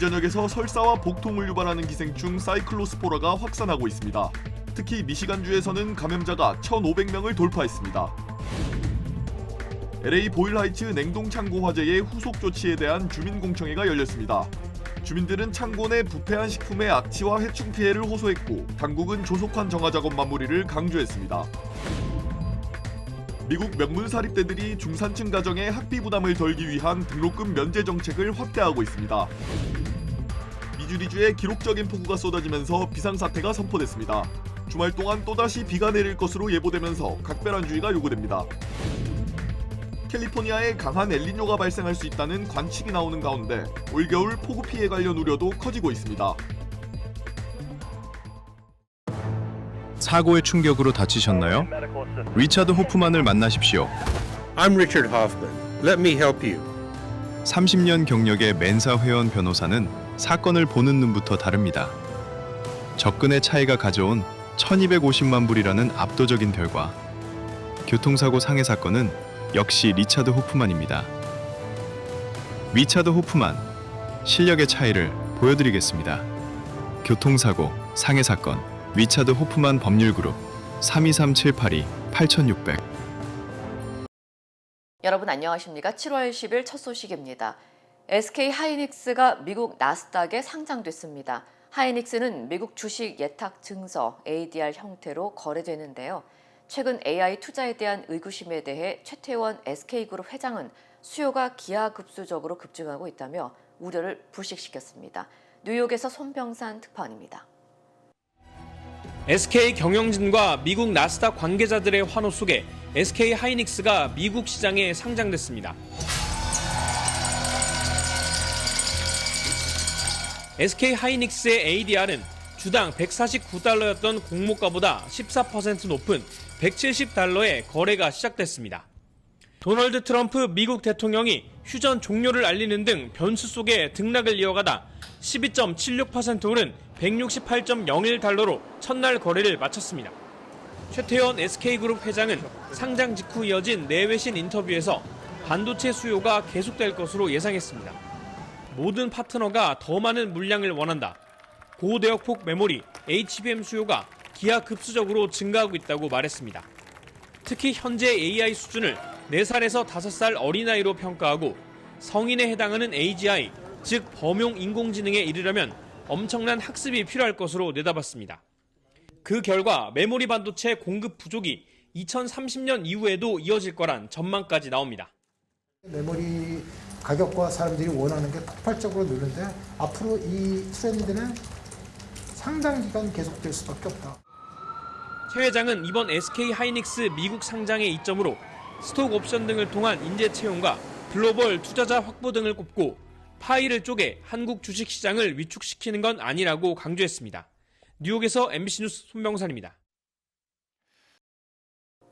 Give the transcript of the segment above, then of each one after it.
전역에서 설사와 복통을 유발하는 기생충 사이클로스포라가 확산하고 있습니다. 특히 미시간주에서는 감염자가 1,500명을 돌파했습니다. LA 보일하이츠 냉동 창고 화재의 후속 조치에 대한 주민공청회가 열렸습니다. 주민들은 창고 내 부패한 식품의 악취와 해충 피해를 호소했고 당국은 조속한 정화 작업 마무리를 강조했습니다. 미국 명문사립대들이 중산층 가정의 학비 부담을 덜기 위한 등록금 면제 정책을 확대하고 있습니다. 미주리주에 기록적인 폭우가 쏟아지면서 비상사태가 선포됐습니다. 주말 동안 또다시 비가 내릴 것으로 예보되면서 각별한주의가 요구됩니다. 캘리포니아에 강한 엘니뇨가 발생할 수 있다는 관측이 나오는 가운데 올겨울 폭우 피해 관련 우려도 커지고 있습니다. 사고의 충격으로 다치셨나요? 리차드 호프만을 만나십시오. I'm Richard Hoffman. Let me help you. 30년 경력의 멘사 회원 변호사는 사건을 보는 눈부터 다릅니다. 접근의 차이가 가져온 1250만 불이라는 압도적인 결과. 교통사고 상해 사건은 역시 리차드 호프만입니다. 리차드 호프만, 실력의 차이를 보여드리겠습니다. 교통사고 상해 사건, 리차드 호프만 법률그룹 323-782-8600. 여러분 안녕하십니까? 7월 10일 첫 소식입니다. SK 하이닉스가 미국 나스닥에 상장됐습니다. 하이닉스는 미국 주식 예탁 증서 ADR 형태로 거래되는데요. 최근 AI 투자에 대한 의구심에 대해 최태원 SK그룹 회장은 수요가 기하급수적으로 급증하고 있다며 우려를 불식시켰습니다. 뉴욕에서 손병산 특파원입니다. SK 경영진과 미국 나스닥 관계자들의 환호 속에 SK 하이닉스가 미국 시장에 상장됐습니다. SK 하이닉스의 ADR은 주당 149달러였던 공모가보다 14% 높은 170달러에 거래가 시작됐습니다. 도널드 트럼프 미국 대통령이 휴전 종료를 알리는 등 변수 속에 등락을 이어가다 12.76% 오른 168.01달러로 첫날 거래를 마쳤습니다. 최태원 SK그룹 회장은 상장 직후 이어진 내외신 인터뷰에서 반도체 수요가 계속될 것으로 예상했습니다. 모든 파트너가 더 많은 물량을 원한다. 고대역폭 메모리, HBM 수요가 기하급수적으로 증가하고 있다고 말했습니다. 특히 현재 AI 수준을 4살에서 5살 어린아이로 평가하고 성인에 해당하는 AGI, 즉 범용 인공지능에 이르려면 엄청난 학습이 필요할 것으로 내다봤습니다. 그 결과 메모리 반도체 공급 부족이 2030년 이후에도 이어질 거란 전망까지 나옵니다. 메모리 가격과 사람들이 원하는 게 폭발적으로 늘는데 앞으로 이 트렌드는 상당 기간 계속될 수밖에 없다. 최 회장은 이번 SK 하이닉스 미국 상장의 이점으로 스톡 옵션 등을 통한 인재 채용과 글로벌 투자자 확보 등을 꼽고 파이를 쪼개 한국 주식시장을 위축시키는 건 아니라고 강조했습니다. 뉴욕에서 MBC 뉴스 손병산입니다.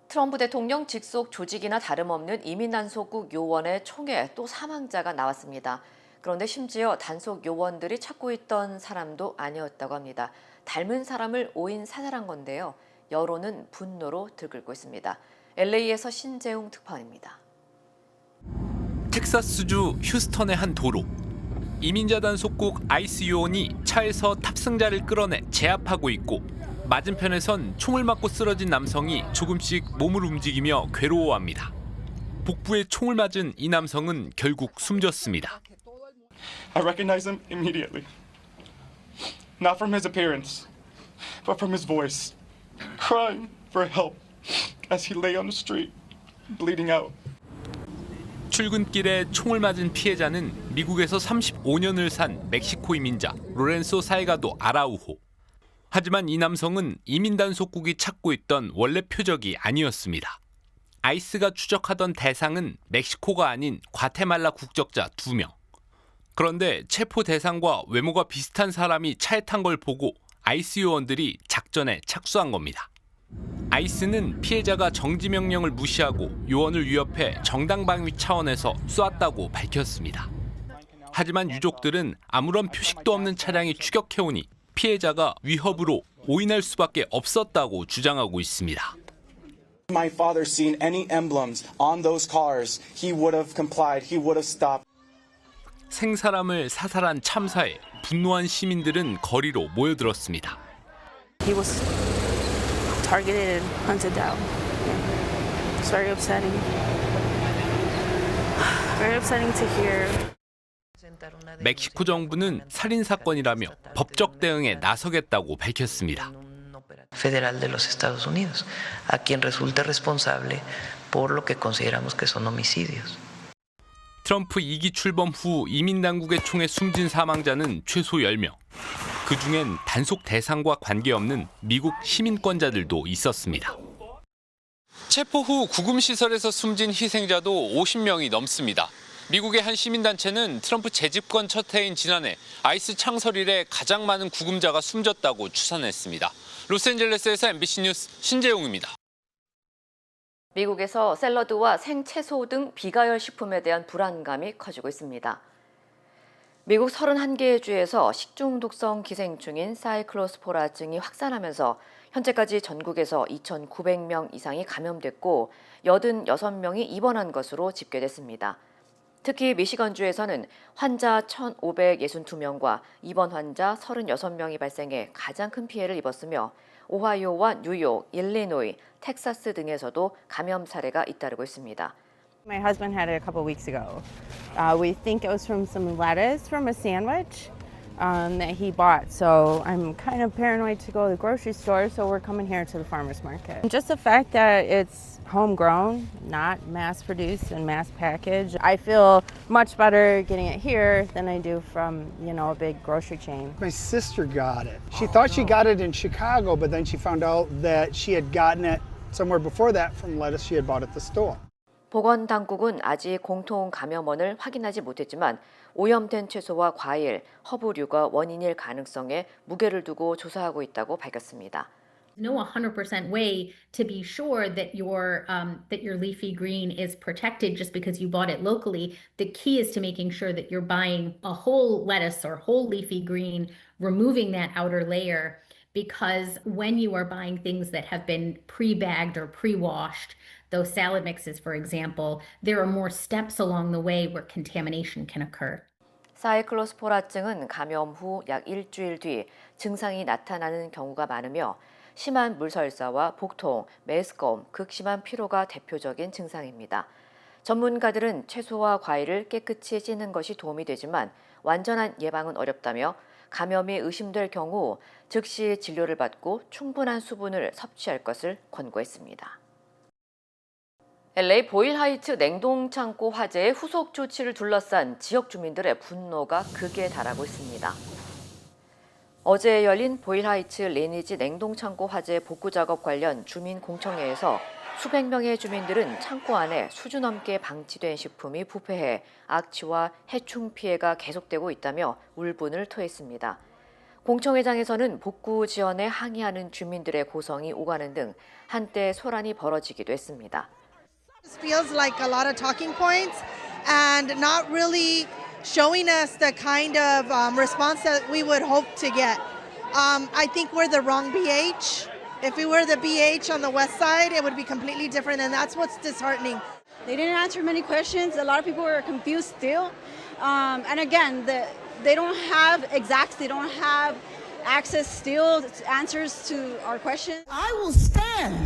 트럼프 대통령 직속 조직이나 다름없는 이민 단속국 요원의 총에 또 사망자가 나왔습니다. 그런데 심지어 단속 요원들이 찾고 있던 사람도 아니었다고 합니다. 닮은 사람을 오인 사살한 건데요. 여론은 분노로 들끓고 있습니다. LA에서 신재웅 특파원입니다. 텍사스주 휴스턴의 한 도로. 이민자 단속국 ICE 요원이 차에서 탑승자를 끌어내 제압하고 있고 맞은편에선 총을 맞고 쓰러진 남성이 조금씩 몸을 움직이며 괴로워합니다. 복부에 총을 맞은 이 남성은 결국 숨졌습니다. I recognize him immediately. Not from his appearance, but from his voice, crying for help as he lay on the street, bleeding out. 출근길에 총을 맞은 피해자는 미국에서 35년을 산 멕시코 이민자 로렌소 살가도 아라우호. 하지만 이 남성은 이민 단속국이 찾고 있던 원래 표적이 아니었습니다. 아이스가 추적하던 대상은 멕시코가 아닌 과테말라 국적자 2명. 그런데 체포 대상과 외모가 비슷한 사람이 차에 탄 걸 보고 아이스 요원들이 작전에 착수한 겁니다. 아이스는 피해자가 정지 명령을 무시하고 요원을 위협해 정당 방위 차원에서 쏘았다고 밝혔습니다. 하지만 유족들은 아무런 표식도 없는 차량이 추격해오니 피해자가 위협으로 오인할 수밖에 없었다고 주장하고 있습니다. My father seen any emblems on those cars, he would have complied, he would have stopped. 생사람을 사살한 참사에 분노한 시민들은 거리로 모여들었습니다. He was targeted and hunted down. It's very upsetting. Very upsetting to hear. 멕시코 정부는 살인 사건이라며 법적 대응에 나서겠다고 밝혔습니다. Federal de los Estados Unidos, a quien resulte responsable por lo que consideramos que son homicidios. 트럼프 2기 출범 후 이민 당국의 총에 숨진 사망자는 최소 10명. 그중엔 단속 대상과 관계없는 미국 시민권자들도 있었습니다. 체포 후 구금시설에서 숨진 희생자도 50명이 넘습니다. 미국의 한 시민단체는 트럼프 재집권 첫 해인 지난해 아이스 창설 이래 가장 많은 구금자가 숨졌다고 추산했습니다. 로스앤젤레스에서 MBC 뉴스 신재용입니다. 미국에서 샐러드와 생채소 등 비가열 식품에 대한 불안감이 커지고 있습니다. 미국 31개의 주에서 식중독성 기생충인 사이클로스포라증이 확산하면서 현재까지 전국에서 2,900명 이상이 감염됐고 86명이 입원한 것으로 집계됐습니다. 특히 미시건주에서는 환자 1,562명과 입원 환자 36명이 발생해 가장 큰 피해를 입었으며 오하이오와 뉴욕, 일리노이, 텍사스 등에서도 감염 사례가 잇따르고 있습니다. My husband had it a couple weeks ago. We think it was from some lettuce from a sandwich that he bought. So I'm kind of paranoid to go to the grocery store, so we're coming here to the farmer's market. Just the fact that it's homegrown, not mass-produced and mass-packaged. I feel much better getting it here than I do from, a big grocery chain. My sister got it. She thought she got it in Chicago, but then she found out that she had gotten it somewhere before that from lettuce she had bought at the store. 보건당국은 아직 공통 감염원을 확인하지 못했지만 오염된 채소와 과일, 허브류가 원인일 가능성에 무게를 두고 조사하고 있다고 밝혔습니다. No 100% way to be sure that your leafy green is protected just because you bought it locally. The key is to making sure that you're buying a whole lettuce or whole leafy green, removing that outer layer, because when you are buying things that have been pre-bagged or pre-washed, those salad mixes, for example, there are more steps along the way where contamination can occur. 사이클로스포라증은 감염 후 약 일주일 뒤 증상이 나타나는 경우가 많으며 심한 물설사와 복통, 메스꺼움, 극심한 피로가 대표적인 증상입니다. 전문가들은 채소와 과일을 깨끗이 씻는 것이 도움이 되지만 완전한 예방은 어렵다며 감염이 의심될 경우 즉시 진료를 받고 충분한 수분을 섭취할 것을 권고했습니다. LA 보일하이츠 냉동창고 화재의 후속 조치를 둘러싼 지역 주민들의 분노가 극에 달하고 있습니다. 어제 열린 보일하이츠 리니지 냉동창고 화재 복구 작업 관련 주민 공청회에서 수백 명의 주민들은 창고 안에 수준 넘게 방치된 식품이 부패해 악취와 해충 피해가 계속되고 있다며 울분을 토했습니다. 공청회장에서는 복구 지연에 항의하는 주민들의 고성이 오가는 등 한때 소란이 벌어지기도 했습니다. This feels like a lot of talking points and not really showing us the kind of response that we would hope to get. I think we're the wrong BH. If we were the BH on the west side, it would be completely different, and that's what's disheartening. They didn't answer many questions. A lot of people were confused still. And again, they don't have exacts, they don't have access still to answers to our questions. I will stand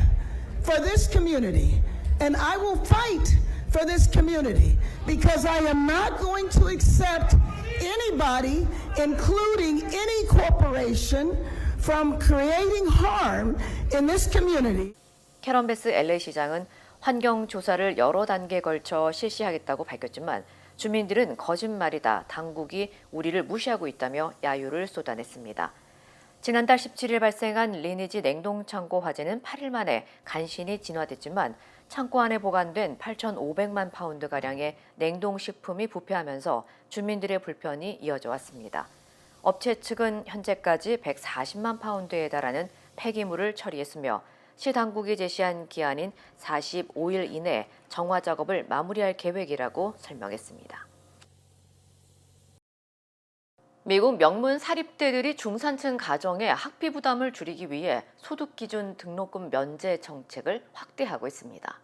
for this community, and I will fight for this community, because I am not going to accept anybody, including any corporation, from creating harm in this community. 캐런 베스 LA 시장은 환경 조사를 여러 단계에 걸쳐 실시하겠다고 밝혔지만 주민들은 거짓말이다, 당국이 우리를 무시하고 있다며 야유를 쏟아냈습니다. 지난달 17일 발생한 리니지 냉동창고 화재는 8일 만에 간신히 진화됐지만 창고 안에 보관된 8,500만 파운드가량의 냉동식품이 부패하면서 주민들의 불편이 이어져 왔습니다. 업체 측은 현재까지 140만 파운드에 달하는 폐기물을 처리했으며 시 당국이 제시한 기한인 45일 이내 정화 작업을 마무리할 계획이라고 설명했습니다. 미국 명문 사립대들이 중산층 가정의 학비 부담을 줄이기 위해 소득 기준 등록금 면제 정책을 확대하고 있습니다.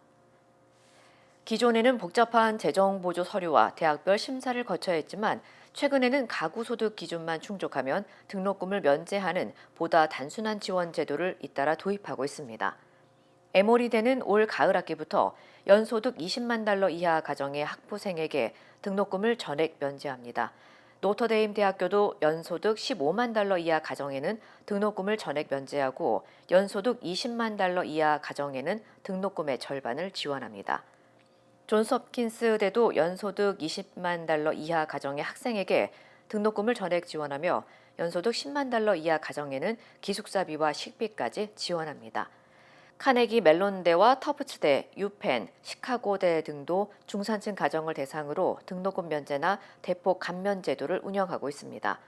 기존에는 복잡한 재정보조 서류와 대학별 심사를 거쳐야 했지만 최근에는 가구소득 기준만 충족하면 등록금을 면제하는 보다 단순한 지원 제도를 잇따라 도입하고 있습니다. 에모리대는 올 가을 학기부터 연소득 20만 달러 이하 가정의 학부생에게 등록금을 전액 면제합니다. 노터데임 대학교도 연소득 15만 달러 이하 가정에는 등록금을 전액 면제하고 연소득 20만 달러 이하 가정에는 등록금의 절반을 지원합니다. 존스홉킨스대도 연소득 20만 달러 이하 가정의 학생에게 등록금을 전액 지원하며 연소득 10만 달러 이하 가정에는 기숙사비와 식비까지 지원합니다. 카네기 멜론대와 터프츠대, 유펜, 시카고대 등도 중산층 가정을 대상으로 등록금 면제나 대폭 감면 제도를 운영하고 있습니다.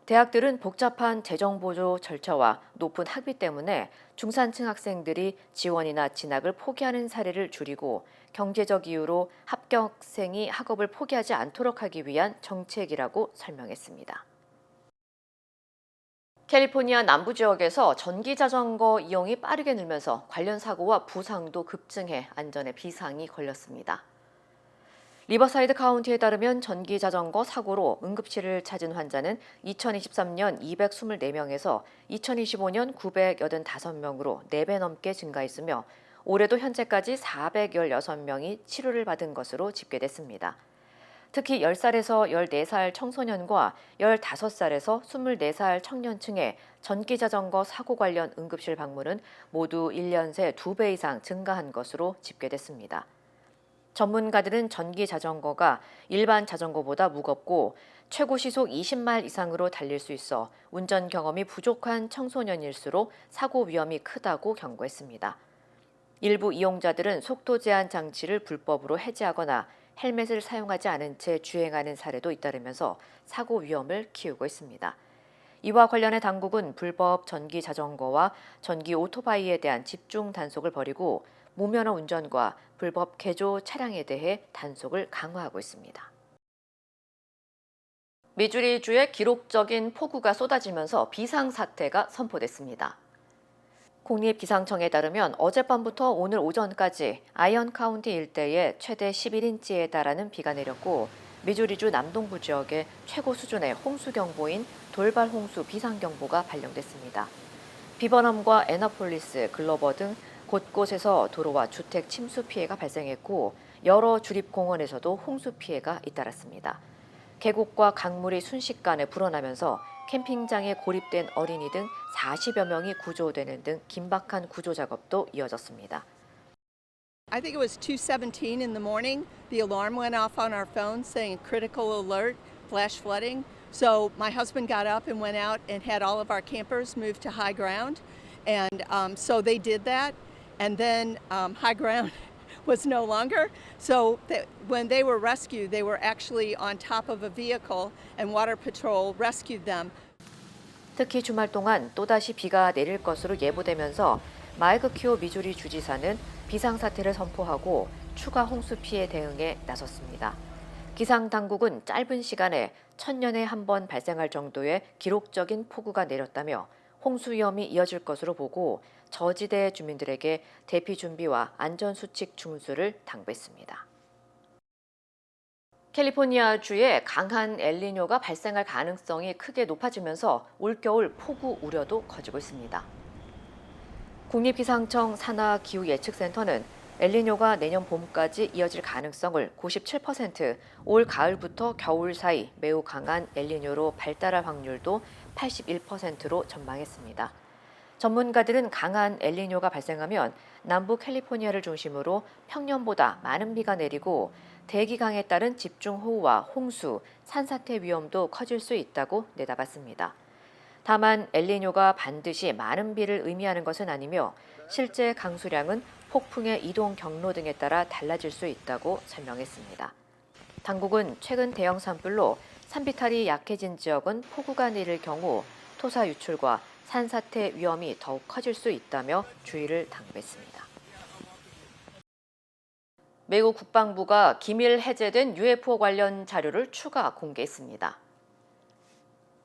대학들은 복잡한 재정보조 절차와 높은 학비 때문에 중산층 학생들이 지원이나 진학을 포기하는 사례를 줄이고 경제적 이유로 합격생이 학업을 포기하지 않도록 하기 위한 정책이라고 설명했습니다. 캘리포니아 남부 지역에서 전기 자전거 이용이 빠르게 늘면서 관련 사고와 부상도 급증해 안전에 비상이 걸렸습니다. 리버사이드 카운티에 따르면 전기 자전거 사고로 응급실을 찾은 환자는 2023년 224명에서 2025년 985명으로 4배 넘게 증가했으며 올해도 현재까지 416명이 치료를 받은 것으로 집계됐습니다. 특히 10살에서 14살 청소년과 15살에서 24살 청년층의 전기자전거 사고 관련 응급실 방문은 모두 1년 새 2배 이상 증가한 것으로 집계됐습니다. 전문가들은 전기자전거가 일반 자전거보다 무겁고 최고 시속 20마일 이상으로 달릴 수 있어 운전 경험이 부족한 청소년일수록 사고 위험이 크다고 경고했습니다. 일부 이용자들은 속도 제한 장치를 불법으로 해제하거나 헬멧을 사용하지 않은 채 주행하는 사례도 잇따르면서 사고 위험을 키우고 있습니다. 이와 관련해 당국은 불법 전기 자전거와 전기 오토바이에 대한 집중 단속을 벌이고 무면허 운전과 불법 개조 차량에 대해 단속을 강화하고 있습니다. 미주리주에 기록적인 폭우가 쏟아지면서 비상사태가 선포됐습니다. 국립기상청에 따르면 어젯밤부터 오늘 오전까지 아이언 카운티 일대에 최대 11인치에 달하는 비가 내렸고 미주리주 남동부 지역에 최고 수준의 홍수경보인 돌발 홍수 비상경보가 발령됐습니다. 비버넘과 애나폴리스, 글로버 등 곳곳에서 도로와 주택 침수 피해가 발생했고 여러 주립공원에서도 홍수 피해가 잇따랐습니다. 계곡과 강물이 순식간에 불어나면서 캠핑장에 고립된 어린이 등 40여 명이 구조되는 등 긴박한 구조 작업도 이어졌습니다. I think it was 2:17 in the morning. The alarm went off on our phone saying critical alert, flash flooding. So my husband got up and went out and had all of our campers moved to high ground. And so they did that. And then high ground was no longer. So when they were rescued, they were actually on top of a vehicle and Water Patrol rescued them. 특히 주말 동안 또다시 비가 내릴 것으로 예보되면서 마이크 큐어 미주리 주지사는 비상사태를 선포하고 추가 홍수 피해 대응에 나섰습니다. 기상당국은 짧은 시간에 1000년에 한 번 발생할 정도의 기록적인 폭우가 내렸다며 홍수 위험이 이어질 것으로 보고 저지대 주민들에게 대피 준비와 안전수칙 준수를 당부했습니다. 캘리포니아주에 강한 엘니뇨가 발생할 가능성이 크게 높아지면서 올겨울 폭우 우려도 커지고 있습니다. 국립기상청 산하기후예측센터는 엘니뇨가 내년 봄까지 이어질 가능성을 97%, 올 가을부터 겨울 사이 매우 강한 엘니뇨로 발달할 확률도 81%로 전망했습니다. 전문가들은 강한 엘니뇨가 발생하면 남부 캘리포니아를 중심으로 평년보다 많은 비가 내리고 대기강에 따른 집중호우와 홍수, 산사태 위험도 커질 수 있다고 내다봤습니다. 다만 엘니뇨가 반드시 많은 비를 의미하는 것은 아니며 실제 강수량은 폭풍의 이동 경로 등에 따라 달라질 수 있다고 설명했습니다. 당국은 최근 대형 산불로 산비탈이 약해진 지역은 폭우가 내릴 경우 토사 유출과 산사태 위험이 더욱 커질 수 있다며 주의를 당부했습니다. 미국 국방부가 기밀 해제된 UFO 관련 자료를 추가 공개했습니다.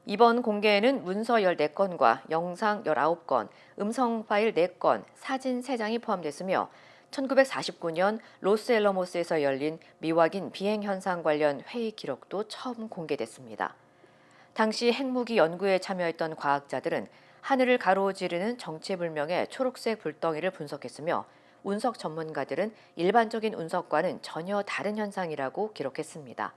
이번 공개에는 문서 14건과 영상 19건, 음성 파일 4건, 사진 3장이 포함됐으며 1949년 로스앨러모스에서 열린 미확인 비행 현상 관련 회의 기록도 처음 공개됐습니다. 당시 핵무기 연구에 참여했던 과학자들은 하늘을 가로지르는 정체불명의 초록색 불덩이를 분석했으며 운석 전문가들은 일반적인 운석과는 전혀 다른 현상이라고 기록했습니다.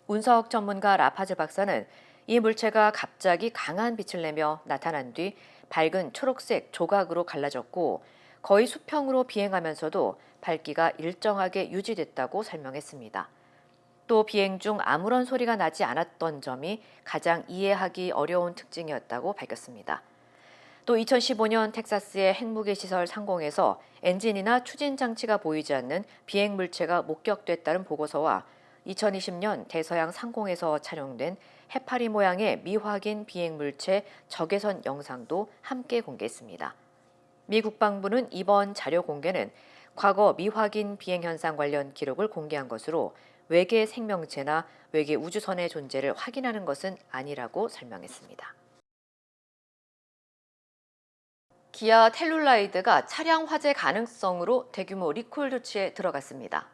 운석 전문가 라파즈 박사는 이 물체가 갑자기 강한 빛을 내며 나타난 뒤 밝은 초록색 조각으로 갈라졌고 거의 수평으로 비행하면서도 밝기가 일정하게 유지됐다고 설명했습니다. 또 비행 중 아무런 소리가 나지 않았던 점이 가장 이해하기 어려운 특징이었다고 밝혔습니다. 또 2015년 텍사스의 핵무기 시설 상공에서 엔진이나 추진 장치가 보이지 않는 비행 물체가 목격됐다는 보고서와 2020년 대서양 상공에서 촬영된 해파리 모양의 미확인 비행 물체 적외선 영상도 함께 공개했습니다. 미 국방부는 이번 자료 공개는 과거 미확인 비행 현상 관련 기록을 공개한 것으로 외계 생명체나 외계 우주선의 존재를 확인하는 것은 아니라고 설명했습니다. 기아 텔룰라이드가 차량 화재 가능성으로 대규모 리콜 조치에 들어갔습니다.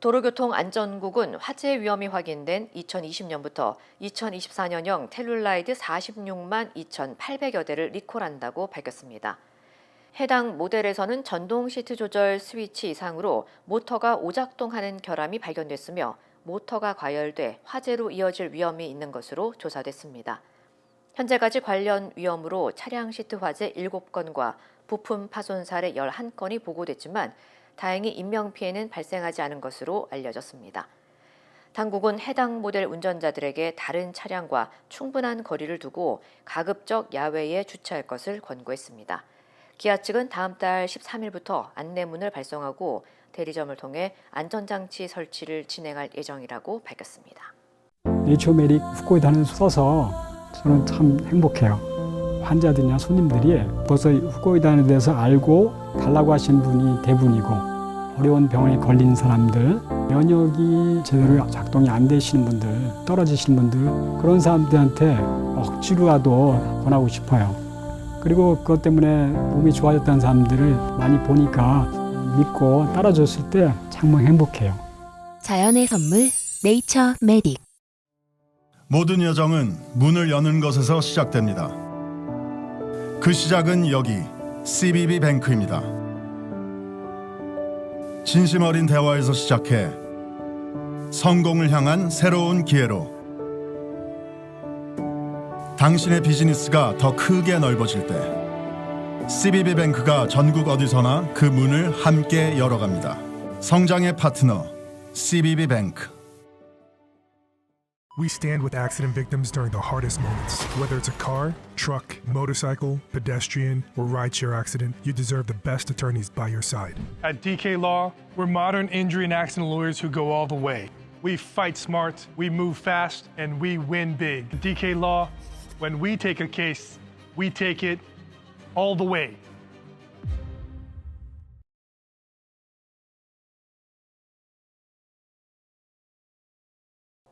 도로교통안전국은 화재 위험이 확인된 2020년부터 2024년형 텔룰라이드 46만 2,800여 대를 리콜한다고 밝혔습니다. 해당 모델에서는 전동 시트 조절 스위치 이상으로 모터가 오작동하는 결함이 발견됐으며 모터가 과열돼 화재로 이어질 위험이 있는 것으로 조사됐습니다. 현재까지 관련 위험으로 차량 시트 화재 7건과 부품 파손 사례 11건이 보고됐지만 다행히 인명피해는 발생하지 않은 것으로 알려졌습니다. 당국은 해당 모델 운전자들에게 다른 차량과 충분한 거리를 두고 가급적 야외에 주차할 것을 권고했습니다. 기아 측은 다음 달 13일부터 안내문을 발송하고 대리점을 통해 안전장치 설치를 진행할 예정이라고 밝혔습니다. 네이처메딕 후코이다는 써서 저는 참 행복해요. 환자들이나 손님들이 벌써 후코이다에 대해서 알고 달라고 하시는 분이 대부분이고 어려운 병에 걸린 사람들, 면역이 제대로 작동이 안 되시는 분들, 떨어지시는 분들 그런 사람들한테 억지로라도 권하고 싶어요. 그리고 그것 때문에 몸이 좋아졌다는 사람들을 많이 보니까 믿고 따라줬을 때 정말 행복해요. 자연의 선물 네이처메딕. 모든 여정은 문을 여는 것에서 시작됩니다. 그 시작은 여기 CBB 뱅크입니다. 진심 어린 대화에서 시작해 성공을 향한 새로운 기회로 당신의 비즈니스가 더 크게 넓어질 때 CBB 뱅크가 전국 어디서나 그 문을 함께 열어갑니다. 성장의 파트너 CBB 뱅크. We stand with accident victims during the hardest moments. Whether it's a car, truck, motorcycle, pedestrian, or rideshare accident, you deserve the best attorneys by your side. At DK Law, we're modern injury and accident lawyers who go all the way. We fight smart, we move fast, and we win big. At DK Law, when we take a case, we take it all the way.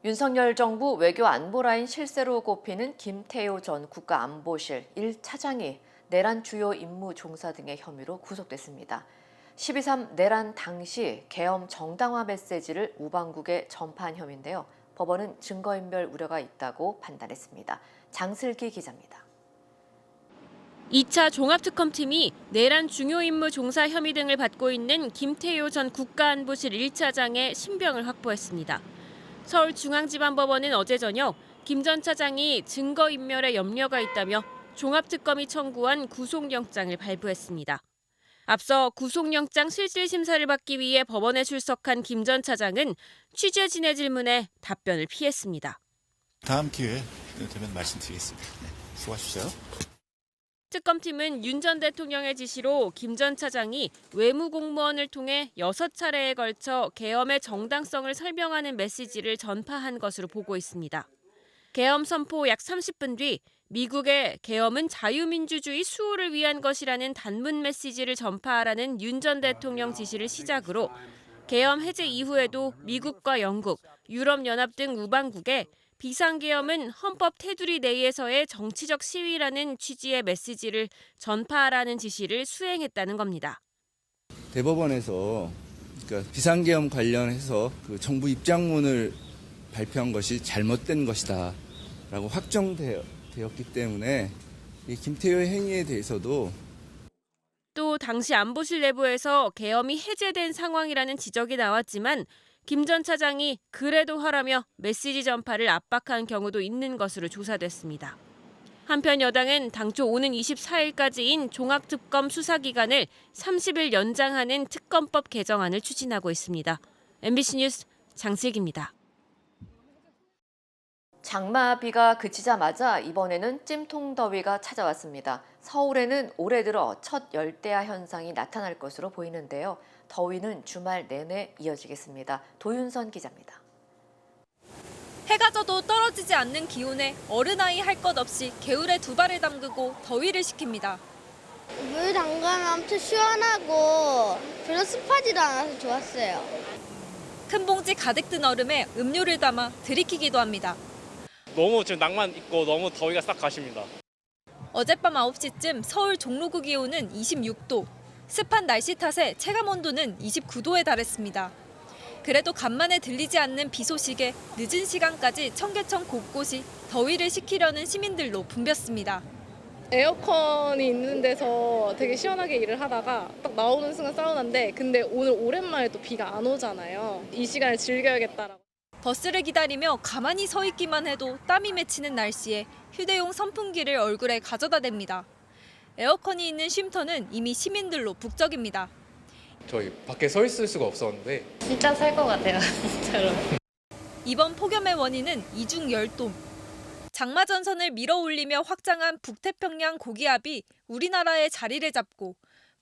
윤석열 정부 외교 안보라인 실세로 꼽히는 김태효 전 국가안보실 1차장이 내란 주요 임무 종사 등의 혐의로 구속됐습니다. 12.3 내란 당시 계엄 정당화 메시지를 우방국에 전파한 혐의인데요. 법원은 증거인멸 우려가 있다고 판단했습니다. 장슬기 기자입니다. 2차 종합특검팀이 내란 중요 임무 종사 혐의 등을 받고 있는 김태효 전 국가안보실 1차장의 신병을 확보했습니다. 서울중앙지방법원은 어제 저녁 김 전 차장이 증거인멸에 염려가 있다며 종합특검이 청구한 구속영장을 발부했습니다. 앞서 구속영장 실질심사를 받기 위해 법원에 출석한 김 전 차장은 취재진의 질문에 답변을 피했습니다. 다음 기회에 되면 말씀드리겠습니다. 네, 수고하십시오. 특검팀은 윤 전 대통령의 지시로 김 전 차장이 외무공무원을 통해 6차례에 걸쳐 계엄의 정당성을 설명하는 메시지를 전파한 것으로 보고 있습니다. 계엄 선포 약 30분 뒤 미국의 계엄은 자유민주주의 수호를 위한 것이라는 단문 메시지를 전파하라는 윤 전 대통령 지시를 시작으로 계엄 해제 이후에도 미국과 영국, 유럽연합 등 우방국에 비상계엄은 헌법 테두리 내에서의 정치적 시위라는 취지의 메시지를 전파하라는 지시를 수행했다는 겁니다. 대법원에서 그러니까 비상계엄 관련해서 그 정부 입장문을 발표한 것이 잘못된 것이다라고 확정되었기 때문에 이 김태효의 행위에 대해서도 또 당시 안보실 내부에서 계엄이 해제된 상황이라는 지적이 나왔지만 김 전 차장이 그래도 하라며 메시지 전파를 압박한 경우도 있는 것으로 조사됐습니다. 한편 여당은 당초 오는 24일까지인 종합특검 수사기간을 30일 연장하는 특검법 개정안을 추진하고 있습니다. MBC 뉴스 장슬기입니다. 장마비가 그치자마자 이번에는 찜통더위가 찾아왔습니다. 서울에는 올해 들어 첫 열대야 현상이 나타날 것으로 보이는데요. 더위는 주말 내내 이어지겠습니다. 도윤선 기자입니다. 해가 져도 떨어지지 않는 기온에 어른아이 할 것 없이 개울에 두 발을 담그고 더위를 식힙니다. 물 담가면 엄청 시원하고 별로 습하지도 않아서 좋았어요. 큰 봉지 가득 든 얼음에 음료를 담아 들이키기도 합니다. 너무 지금 낭만 있고 너무 더위가 싹 가십니다. 어젯밤 9시쯤 서울 종로구 기온은 26도, 습한 날씨 탓에 체감 온도는 29도에 달했습니다. 그래도 간만에 들리지 않는 비 소식에 늦은 시간까지 청계천 곳곳이 더위를 식히려는 시민들로 붐볐습니다. 에어컨이 있는 데서 되게 시원하게 일을 하다가 딱 나오는 순간 사우나인데 근데 오늘 오랜만에 또 비가 안 오잖아요. 이 시간을 즐겨야겠다라고. 버스를 기다리며 가만히 서 있기만 해도 땀이 맺히는 날씨에 휴대용 선풍기를 얼굴에 가져다 댑니다. 에어컨이 있는 쉼터는 이미 시민들로 북적입니다. 저희 밖에 서 있을 수가 없었는데 진짜 살 것 같아요, 진짜로. 이번 폭염의 원인은 이중 열돔. 장마 전선을 밀어올리며 확장한 북태평양 고기압이 우리나라에 자리를 잡고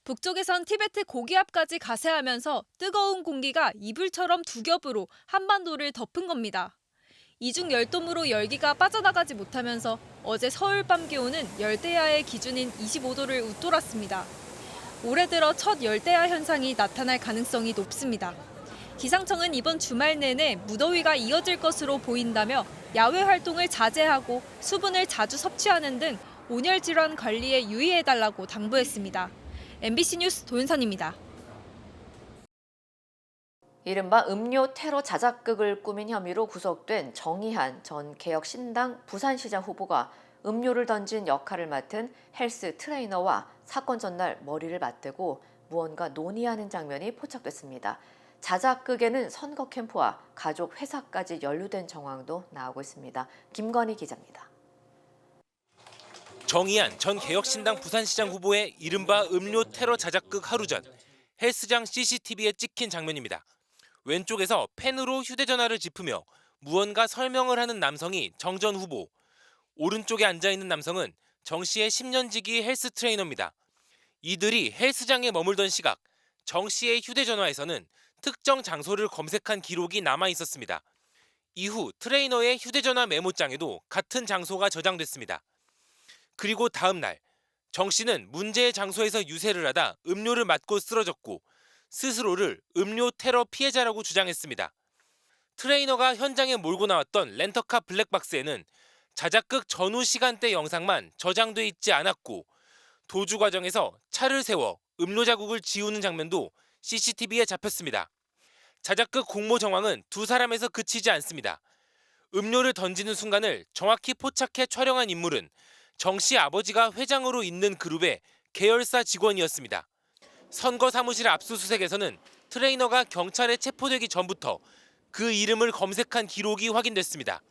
북쪽에선 티베트 고기압까지 가세하면서 뜨거운 공기가 이불처럼 두 겹으로 한반도를 덮은 겁니다. 이중 열돔으로 열기가 빠져나가지 못하면서 어제 서울 밤 기온은 열대야의 기준인 25도를 웃돌았습니다. 올해 들어 첫 열대야 현상이 나타날 가능성이 높습니다. 기상청은 이번 주말 내내 무더위가 이어질 것으로 보인다며 야외 활동을 자제하고 수분을 자주 섭취하는 등 온열 질환 관리에 유의해달라고 당부했습니다. MBC 뉴스 도윤선입니다. 이른바 음료 테러 자작극을 꾸민 혐의로 구속된 정의한 전 개혁신당 부산시장 후보가 음료를 던진 역할을 맡은 헬스 트레이너와 사건 전날 머리를 맞대고 무언가 논의하는 장면이 포착됐습니다. 자작극에는 선거 캠프와 가족 회사까지 연루된 정황도 나오고 있습니다. 김건희 기자입니다. 정의한 전 개혁신당 부산시장 후보의 이른바 음료 테러 자작극 하루 전 헬스장 CCTV에 찍힌 장면입니다. 왼쪽에서 펜으로 휴대전화를 짚으며 무언가 설명을 하는 남성이 정 전 후보, 오른쪽에 앉아있는 남성은 정 씨의 10년 지기 헬스 트레이너입니다. 이들이 헬스장에 머물던 시각, 정 씨의 휴대전화에서는 특정 장소를 검색한 기록이 남아 있었습니다. 이후 트레이너의 휴대전화 메모장에도 같은 장소가 저장됐습니다. 그리고 다음 날, 정 씨는 문제의 장소에서 유세를 하다 음료를 맞고 쓰러졌고 스스로를 음료 테러 피해자라고 주장했습니다. 트레이너가 현장에 몰고 나왔던 렌터카 블랙박스에는 자작극 전후 시간대 영상만 저장돼 있지 않았고 도주 과정에서 차를 세워 음료 자국을 지우는 장면도 CCTV에 잡혔습니다. 자작극 공모 정황은 두 사람에서 그치지 않습니다. 음료를 던지는 순간을 정확히 포착해 촬영한 인물은 정 씨 아버지가 회장으로 있는 그룹의 계열사 직원이었습니다. 선거 사무실 압수수색에서는 트레이너가 경찰에 체포되기 전부터 그 이름을 검색한 기록이 확인됐습니다.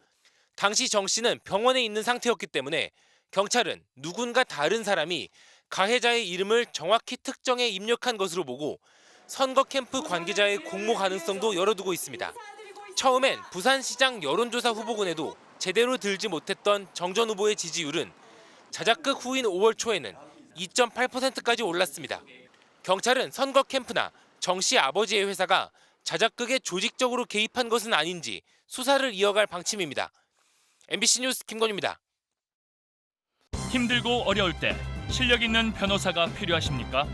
당시 정 씨는 병원에 있는 상태였기 때문에 경찰은 누군가 다른 사람이 가해자의 이름을 정확히 특정해 입력한 것으로 보고 선거 캠프 관계자의 공모 가능성도 열어두고 있습니다. 처음엔 부산시장 여론조사 후보군에도 제대로 들지 못했던 정 전 후보의 지지율은 자작극 후인 5월 초에는 2.8%까지 올랐습니다. 경찰은 선거 캠프나 정 씨 아버지의 회사가 자작극에 조직적으로 개입한 것은 아닌지 수사를 이어갈 방침입니다. MBC 뉴스 김건희입니다. 힘들고 어려울 때 실력 있는 변호사가 필요하십니까?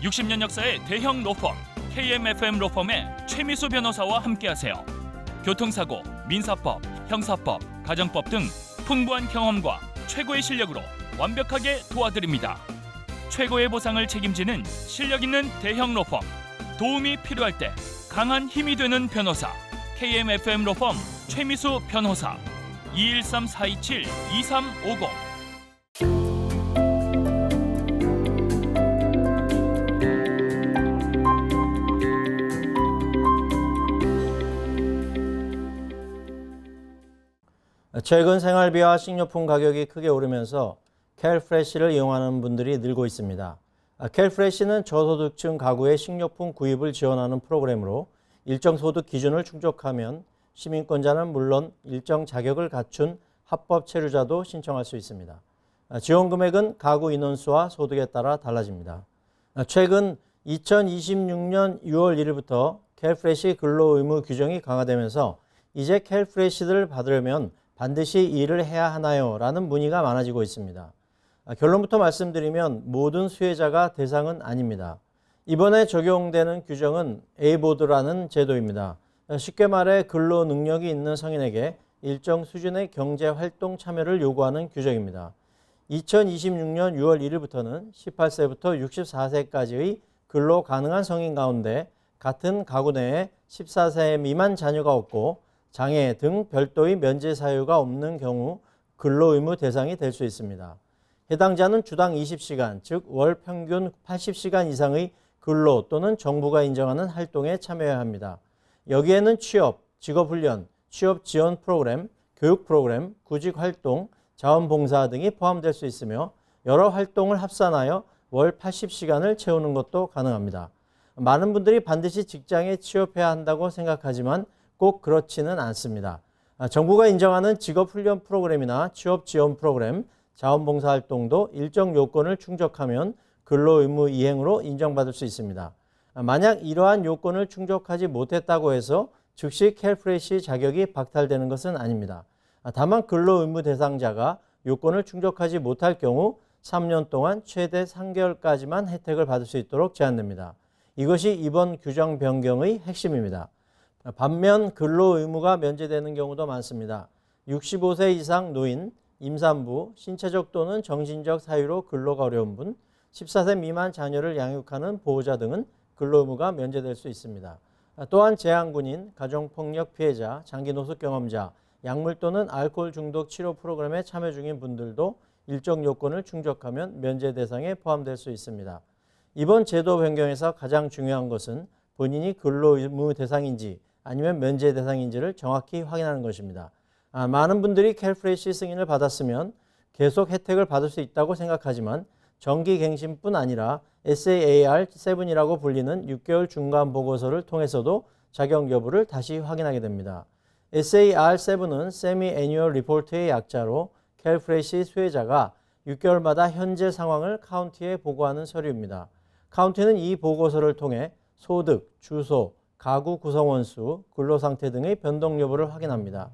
60년 역사의 대형 로펌 KMFM 로펌의 최미수 변호사와 함께하세요. 교통사고, 민사법, 형사법, 가정법 등 풍부한 경험과 최고의 실력으로 완벽하게 도와드립니다. 최고의 보상을 책임지는 실력 있는 대형 로펌 도움이 필요할 때 강한 힘이 되는 변호사 KMFM 로펌 최미수 변호사 213-427-2350. 최근 생활비와 식료품 가격이 크게 오르면서 캘프레시를 이용하는 분들이 늘고 있습니다. 캘프레시는 저소득층 가구의 식료품 구입을 지원하는 프로그램으로 일정 소득 기준을 충족하면 시민권자는 물론 일정 자격을 갖춘 합법 체류자도 신청할 수 있습니다. 지원 금액은 가구 인원수와 소득에 따라 달라집니다. 최근 2026년 6월 1일부터 캘프레시 근로 의무 규정이 강화되면서 이제 캘프레시를 받으려면 반드시 일을 해야 하나요? 라는 문의가 많아지고 있습니다. 결론부터 말씀드리면 모든 수혜자가 대상은 아닙니다. 이번에 적용되는 규정은 A보드라는 제도입니다. 쉽게 말해 근로 능력이 있는 성인에게 일정 수준의 경제활동 참여를 요구하는 규정입니다. 2026년 6월 1일부터는 18세부터 64세까지의 근로 가능한 성인 가운데 같은 가구 내에 14세 미만 자녀가 없고 장애 등 별도의 면제 사유가 없는 경우 근로 의무 대상이 될 수 있습니다. 해당자는 주당 20시간, 즉 월 평균 80시간 이상의 근로 또는 정부가 인정하는 활동에 참여해야 합니다. 여기에는 취업, 직업훈련, 취업 지원 프로그램, 교육 프로그램, 구직 활동, 자원봉사 등이 포함될 수 있으며 여러 활동을 합산하여 월 80시간을 채우는 것도 가능합니다. 많은 분들이 반드시 직장에 취업해야 한다고 생각하지만 꼭 그렇지는 않습니다. 정부가 인정하는 직업훈련 프로그램이나 취업 지원 프로그램, 자원봉사 활동도 일정 요건을 충족하면 근로의무 이행으로 인정받을 수 있습니다. 만약 이러한 요건을 충족하지 못했다고 해서 즉시 캘프레시 자격이 박탈되는 것은 아닙니다. 다만 근로의무 대상자가 요건을 충족하지 못할 경우 3년 동안 최대 3개월까지만 혜택을 받을 수 있도록 제한됩니다. 이것이 이번 규정 변경의 핵심입니다. 반면 근로의무가 면제되는 경우도 많습니다. 65세 이상 노인, 임산부, 신체적 또는 정신적 사유로 근로가 어려운 분, 14세 미만 자녀를 양육하는 보호자 등은 근로의무가 면제될 수 있습니다. 또한 재향군인, 가정폭력 피해자, 장기노숙 경험자, 약물 또는 알코올 중독 치료 프로그램에 참여 중인 분들도 일정 요건을 충족하면 면제 대상에 포함될 수 있습니다. 이번 제도 변경에서 가장 중요한 것은 본인이 근로의무 대상인지 아니면 면제 대상인지를 정확히 확인하는 것입니다. 많은 분들이 캘프레시 승인을 받았으면 계속 혜택을 받을 수 있다고 생각하지만 정기갱신뿐 아니라 SAR7이라고 불리는 6개월 중간 보고서를 통해서도 자격 여부를 다시 확인하게 됩니다. SAR7은 Semi-Annual Report의 약자로 캘프레시 수혜자가 6개월마다 현재 상황을 카운티에 보고하는 서류입니다. 카운티는 이 보고서를 통해 소득, 주소, 가구 구성원 수, 근로상태 등의 변동 여부를 확인합니다.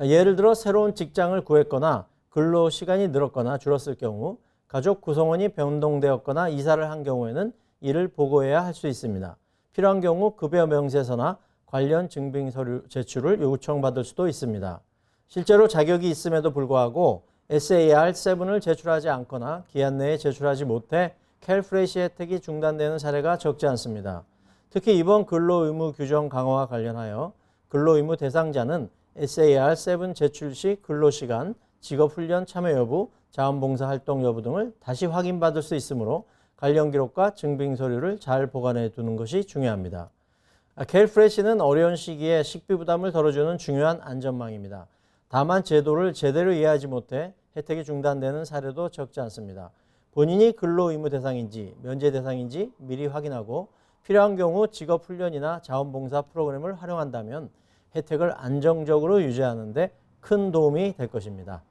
예를 들어 새로운 직장을 구했거나 근로 시간이 늘었거나 줄었을 경우, 가족 구성원이 변동되었거나 이사를 한 경우에는 이를 보고해야 할 수 있습니다. 필요한 경우 급여 명세서나 관련 증빙 서류 제출을 요청받을 수도 있습니다. 실제로 자격이 있음에도 불구하고 SAR7을 제출하지 않거나 기한 내에 제출하지 못해 캘프레시 혜택이 중단되는 사례가 적지 않습니다. 특히 이번 근로의무 규정 강화와 관련하여 근로의무 대상자는 SAR7 제출 시 근로시간, 직업훈련 참여 여부, 자원봉사 활동 여부 등을 다시 확인받을 수 있으므로 관련 기록과 증빙 서류를 잘 보관해 두는 것이 중요합니다. 캘프레시는 어려운 시기에 식비 부담을 덜어주는 중요한 안전망입니다. 다만 제도를 제대로 이해하지 못해 혜택이 중단되는 사례도 적지 않습니다. 본인이 근로의무 대상인지 면제 대상인지 미리 확인하고 필요한 경우 직업훈련이나 자원봉사 프로그램을 활용한다면 혜택을 안정적으로 유지하는 데 큰 도움이 될 것입니다.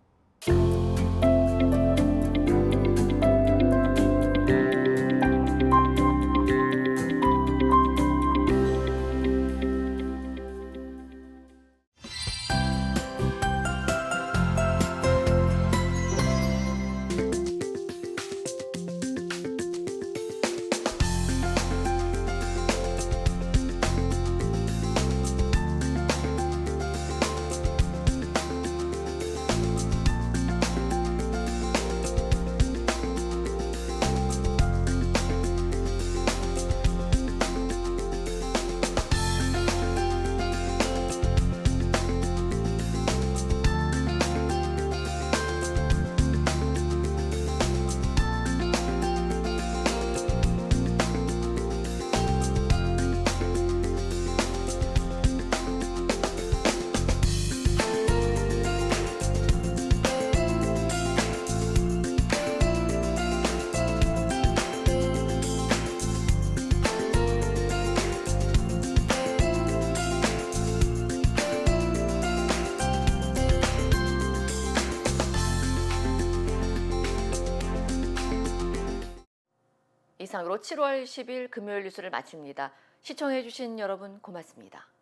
이상으로 7월 10일 금요일 뉴스를 마칩니다. 시청해주신 여러분 고맙습니다.